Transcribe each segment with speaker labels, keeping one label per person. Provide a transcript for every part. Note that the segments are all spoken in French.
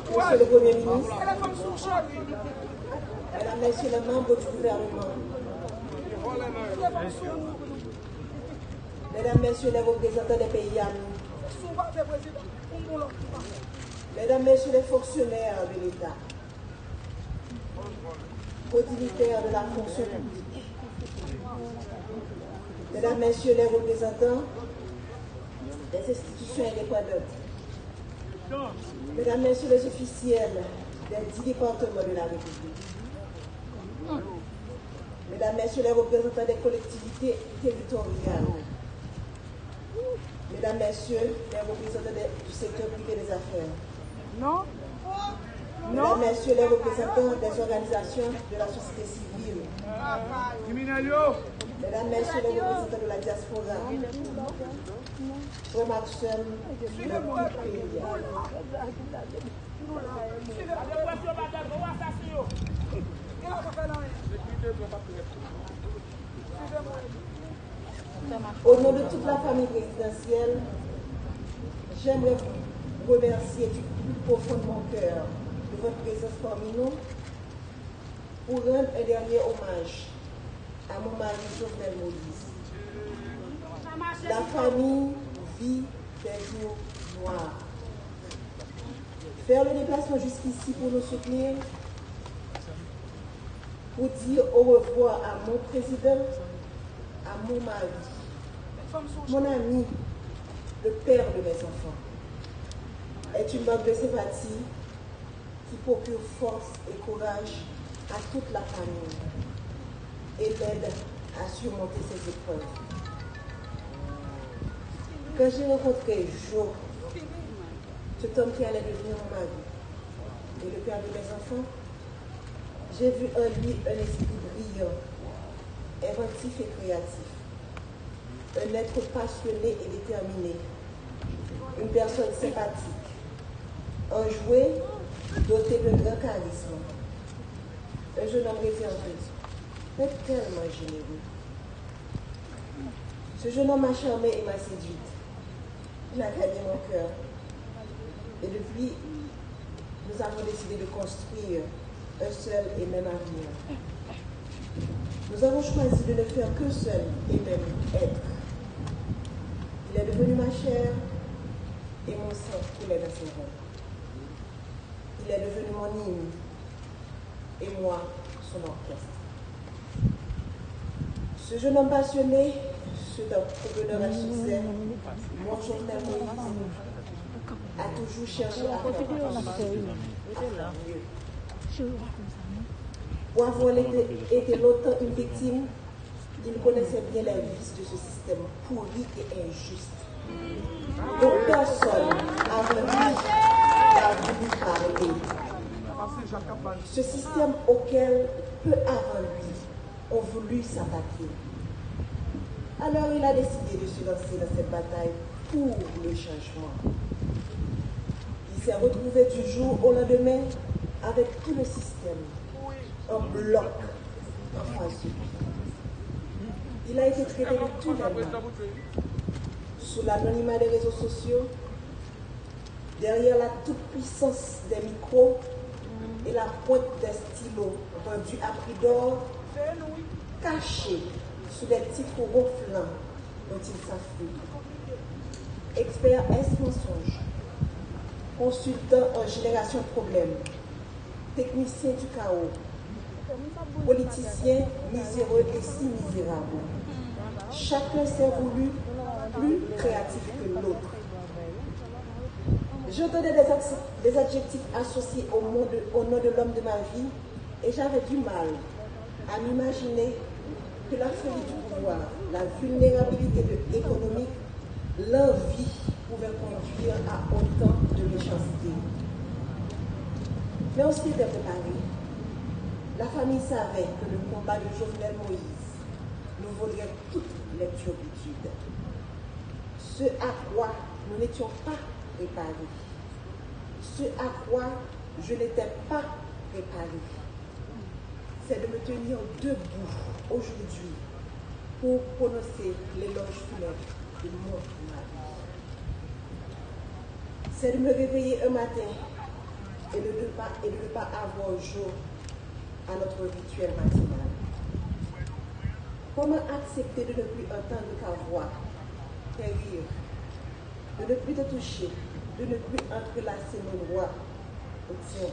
Speaker 1: Monsieur le Premier ministre, Mesdames, Messieurs les membres du gouvernement, Mesdames, Messieurs les représentants des pays amis, Mesdames, Messieurs les fonctionnaires de l'État, aux dignitaires de la fonction publique, Mesdames, Messieurs les représentants des institutions indépendantes, Mesdames, Messieurs les officiels des 10 départements de la République, Mesdames, Messieurs les représentants des collectivités territoriales, Mesdames, Messieurs les représentants du secteur privé des affaires, Mesdames, Messieurs les représentants des organisations de la société civile, Mesdames, Messieurs les représentants de la diaspora, remarquons le pays. Au nom de toute la famille présidentielle, j'aimerais vous remercier du plus profond de mon cœur de votre présence parmi nous pour rendre un dernier hommage à mon mari Jovenel Moïse. La famille vit des jours noirs. Faire le déplacement jusqu'ici pour nous soutenir, pour dire au revoir à mon président, à mon mari, mon ami, le père de mes enfants, est une marque de sympathie qui procure force et courage à toute la famille et l'aide à surmonter ces épreuves. Quand j'ai rencontré Joe, cet homme qui allait devenir mon mari et le père de mes enfants, j'ai vu en lui un esprit brillant, inventif et créatif, un être passionné et déterminé, une personne sympathique, enjoué, doté de grand charisme, un jeune homme réservé, mais tellement généreux. Ce jeune homme m'a charmé et m'a séduite. Il a gagné mon cœur. Et depuis, nous avons décidé de construire un seul et même avenir. Nous avons choisi de ne faire qu'un seul et même être. Il est devenu ma chair et mon sang coulait dans ses veines. Il est devenu mon hymne et moi son orchestre. Ce jeune homme passionné, ce entrepreneur à succès, mon Jovenel Moïse, a toujours cherché à faire mieux. Pour avoir été longtemps une victime, il connaissait bien les vices de ce système pourri et injuste. Donc personne avant lui n'a voulu parler. Ce système auquel peu avant lui ont voulu s'attaquer. Alors il a décidé de se lancer dans cette bataille pour le changement. Il s'est retrouvé du jour au lendemain avec tout le système en bloc en face de lui. Il a été traité de tous les mots, sous l'anonymat des réseaux sociaux, derrière la toute-puissance des micros et la pointe des stylos vendus à prix d'or, cachés sous des titres ronflants dont il s'afflige. Expert S-mensonge, consultant en génération de problèmes, technicien du chaos, politicien miséreux et si misérable. Chacun s'est voulu plus créatif que l'autre. J'entendais des adjectifs associés au nom de l'homme de ma vie et j'avais du mal à m'imaginer que la folie du pouvoir, la vulnérabilité économique, l'envie pouvait conduire à autant de méchanceté. Mais on s'y était préparé. La famille savait que le combat de Jovenel Moïse nous vaudrait toute l'inturbitude. Ce à quoi nous n'étions pas préparés. Ce à quoi je n'étais pas préparé. C'est de me tenir debout aujourd'hui pour prononcer l'éloge funèbre de mon mari. C'est de me réveiller un matin et de ne pas avoir jour à notre rituel matinal? Comment accepter de ne plus entendre ta voix, tes rires, de ne plus te toucher, de ne plus entrelacer nos doigts au tien?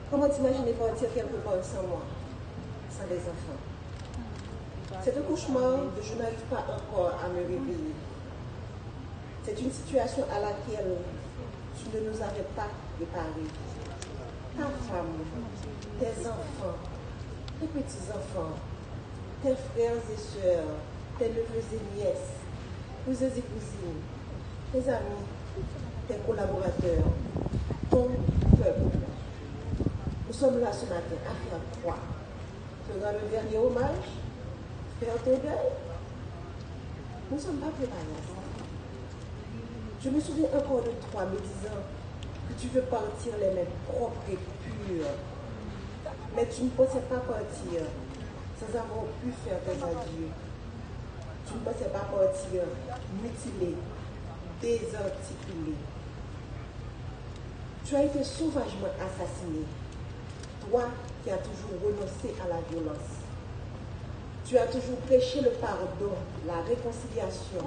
Speaker 1: Comment t'imaginer partir quelque part sans moi, sans des enfants? C'est un cauchemar que je n'arrive pas encore à me réveiller. C'est une situation à laquelle tu ne nous avais pas préparés. Ta femme, tes enfants, tes petits-enfants, tes frères et sœurs, tes neveux et nièces, cousins et cousines, tes amis, tes collaborateurs, ton peuple. Nous sommes là ce matin à faire quoi? Te rendre le dernier hommage? Faire ton deuil? Nous ne sommes pas préparés à ça. Je me souviens encore de toi me disant que tu veux partir les mains propres et pures. Mais tu ne pensais pas partir sans avoir pu faire tes adieux. Tu ne pensais pas partir mutilé, désarticulé. Tu as été sauvagement assassiné. Toi qui as toujours renoncé à la violence. Tu as toujours prêché le pardon, la réconciliation,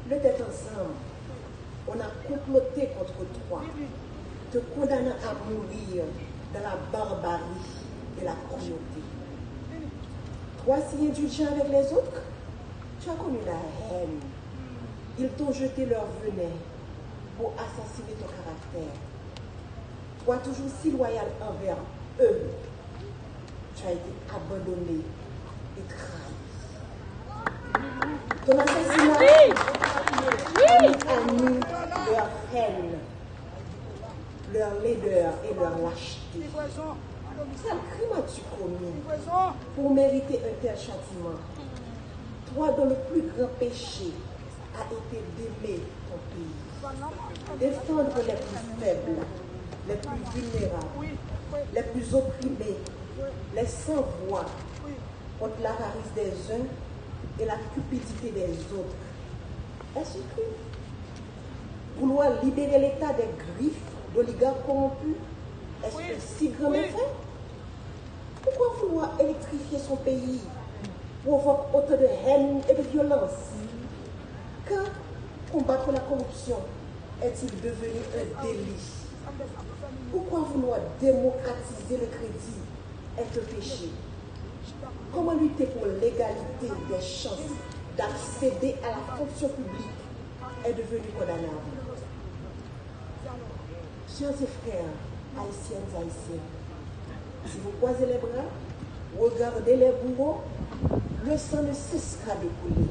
Speaker 1: le tête ensemble. On a comploté contre toi, te condamnant à mourir dans la barbarie et la cruauté. Toi, si indulgent avec les autres, tu as connu la haine. Ils t'ont jeté leur venin pour assassiner ton caractère. Toi, toujours si loyal envers eux, tu as été abandonné et trahi. Ton assassinat a mis leur haine, leur laideur et leur lâcheté. Quel crime as-tu commis pour mériter un tel châtiment? Toi, dont le plus grand péché a été d'aimer ton pays, défendre les plus faibles, les plus vulnérables, les plus opprimés, les sans voix, contre l'avarice des uns et la cupidité des autres. Est-ce que vouloir libérer l'État des griffes d'oligarques corrompus, est-ce que si grand méfait? Pourquoi vouloir électrifier son pays provoque autant de haine et de violence? Quand combattre la corruption est-il devenu un délit? Pourquoi vouloir démocratiser le crédit est un péché? Comment lutter pour l'égalité des chances d'accéder à la fonction publique est devenu condamnable? Chers et frères, haïtiennes et haïtiens, si vous croisez les bras, regardez les bourreaux, le sang ne cessera de couler.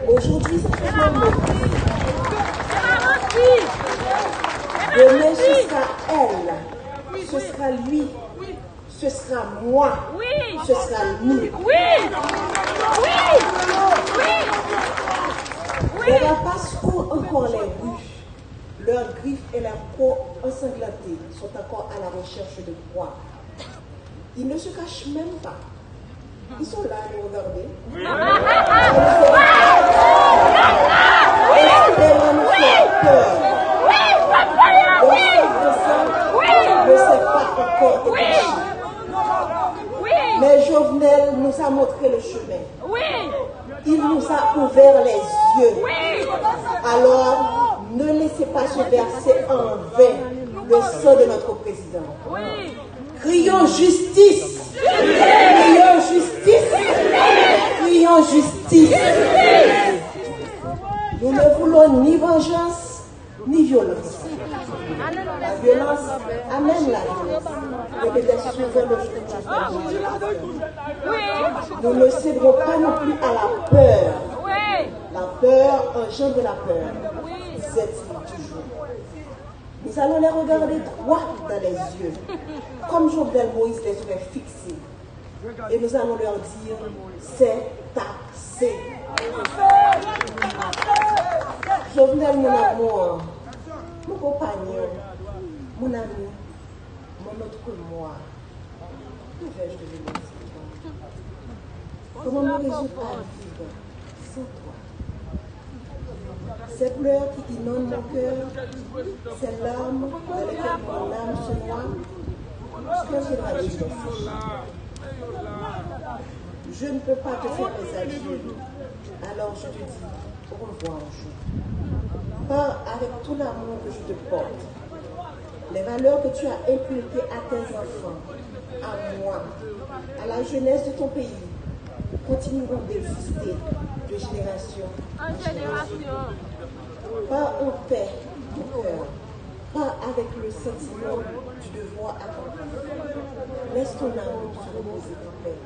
Speaker 1: Aujourd'hui, c'est un moment. Demain, ce sera elle, ce sera lui, ce sera moi, ce sera nous. Les rapaces courent encore les rues. Leurs griffes et leurs peaux ensanglantées sont encore à la recherche de proie. Ils ne se cachent même pas. Ils sont là à nous regarder. Espérant nous faire peur. Le chef de sang ne s'est pas encore épanché. Mais Jovenel nous a montré le chemin. Il nous a ouvert les yeux. Alors, ne laissez pas se verser en vain le sang de notre président. Crions justice. Crions justice. Crions justice. Nous ne voulons ni vengeance, ni violence. La violence amène la violence. Nous ne céderons pas non plus à la peur. La peur engendre la peur. C'est-il toujours. Nous allons les regarder droit dans les yeux, comme Jovenel Moïse les aurait fixés. Et nous allons leur dire, c'est assez. Jovenel, mon amour, mon compagnon, mon ami, mon autre moi, que vais-je devenir sans toi? Comment me résoudre à vivre sans toi? Ces pleurs qui inondent mon cœur, ces larmes dans lesquelles mon ce noir, ce que j'ai pas dit, je ne peux pas te faire mes adieux. Alors je te dis au revoir un jour. Pas avec tout l'amour que je te porte. Les valeurs que tu as inculquées à tes enfants, à moi, à la jeunesse de ton pays, continueront d'exister de génération en génération. Pas en paix, mon cœur, pas avec le sentiment du devoir accompli. Laisse ton amour se reposer en paix.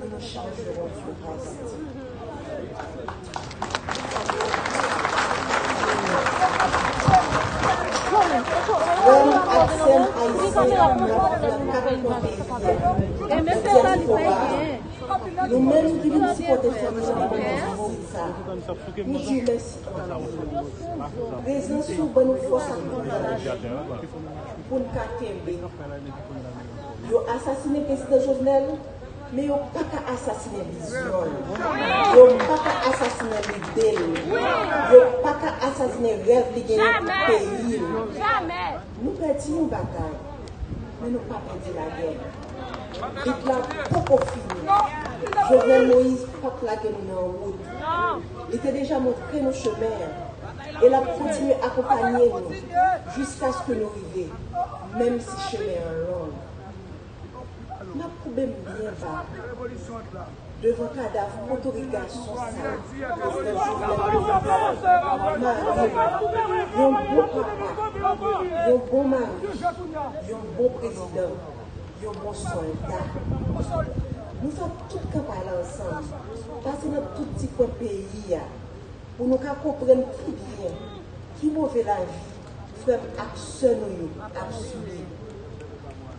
Speaker 1: Nous nous chargerons du reste. Nous-mêmes qui nous supportons ça, nous disons merci. Raison sur bonne force pour nous capter. Ils ont assassiné le président Jovenel, mais ils n'ont pas qu'à assassiner Vision. Ils n'ont pas qu'à assassiner l'idée. Ils n'ont pas qu'à assassiner le rêve de gagner pays. Nous perdons une bataille, mais nous n'avons pas perdu la guerre. Et là, beaucoup fini. Jovenel Moïse, pas que la guerre nous en route. Il était déjà montré nos chemins. Et là, continuer à accompagner nous jusqu'à ce que nous arrivions, même si chemin est long. Nous avons problème bien bas. Devant le cadavre, autorégation, ça. Il y a un bon papa, il y a un bon mari, il y a un bon président, il y a un bon soldat. Nous sommes tous capables ensemble, parce que dans tout petit coin pays, pour nous comprendre plus bien qui mauvais la vie, frère, action nous, absolu.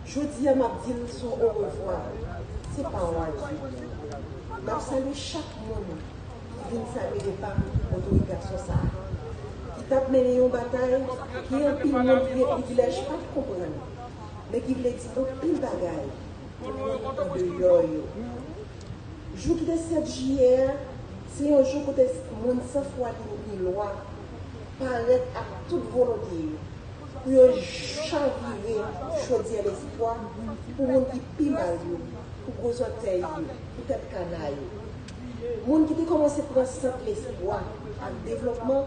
Speaker 1: Je dis à ma ville son au revoir, c'est pas un radio. Je salue chaque monde qui vient saluer les femmes d'autorisation ça. Qui tape mené une bataille, qui est un pile monde qui ne privilège pas de comprendre, mais qui voulait dire un pile bagaille de yo-yo. Le jour qui est 7 juillet, c'est un jour où le monde sans foi de loi paraît à toute volonté pour chavirer, choisir l'espoir pour les gens qui piment pour gros orteils, pour tête canaille. Les gens qui ont commencé à prendre l'espoir en développement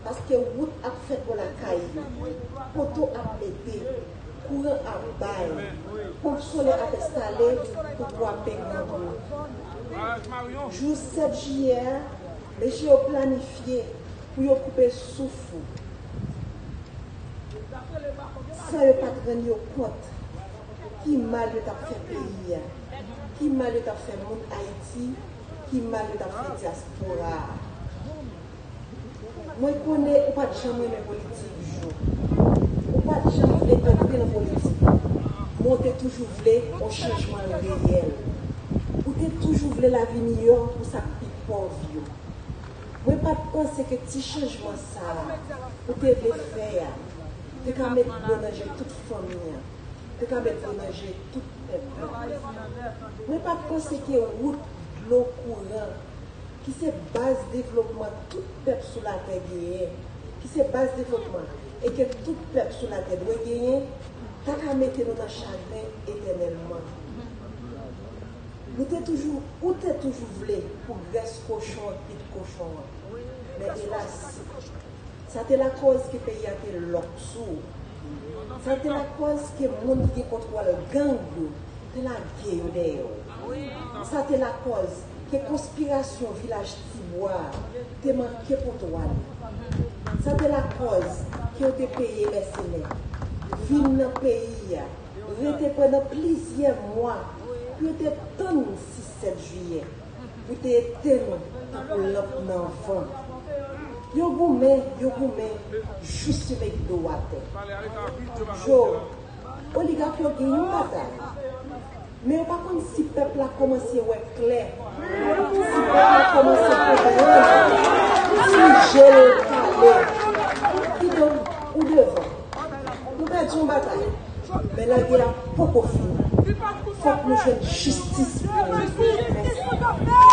Speaker 1: parce que la route a fait pour la caille, poteau a pété, courant a bail, pompe solaire a installé pour pouvoir payer l'eau. Jour 7 juillet, les gens ont planifié pour couper le souffle. Sans ne pas prendre compte qui mal de fait pays, qui mal de fait monde Haïti, qui mal de fait diaspora. Moi, je connais pas de chambre de politique. Je pas de chambre de entrer dans la politique. Moi, je toujours voulu un changement réel. Je toujours voulu la vie meilleure pour sa petite pauvre. Je ne pense que petit changement ça, pour te faire. Tu peux mettre mélanger toute famille, tu peux mettre mélanger tout peuple. Mais pas penser qu'il y a une route de l'eau courant qui se base développement tout peuple sur la terre gagné, qui se base développement et que tout peuple sur la terre doit gagner, tu peux mettre nous dans le chagrin éternellement. Nous t'es toujours voulu pour rester cochon et de cochon. Mais hélas, ça c'est la cause que le pays a été l'oxou. Ça c'est la cause que le monde qui contrôle le gang, c'est la guerre. Ça c'est la cause que la conspiration village Tibois te manqué pour toi. Ça c'est la cause que tu payé mercenaires. Vivre dans le pays, rester pendant plusieurs mois, pour te donner le 6-7 juillet, pour te éteindre pour l'enfant. Yo goumé, juste avec droite. Jo, oligarque yo gagne une bataille. Mais par contre, si le peuple a commencé à être clair, si le peuple a commencé à comprendre, si j'ai le calé, qui donne ou devant. Nous perdons une bataille. Mais la guerre a beaucoup fini. Il faut que nous fassions justice pour nous. Merci.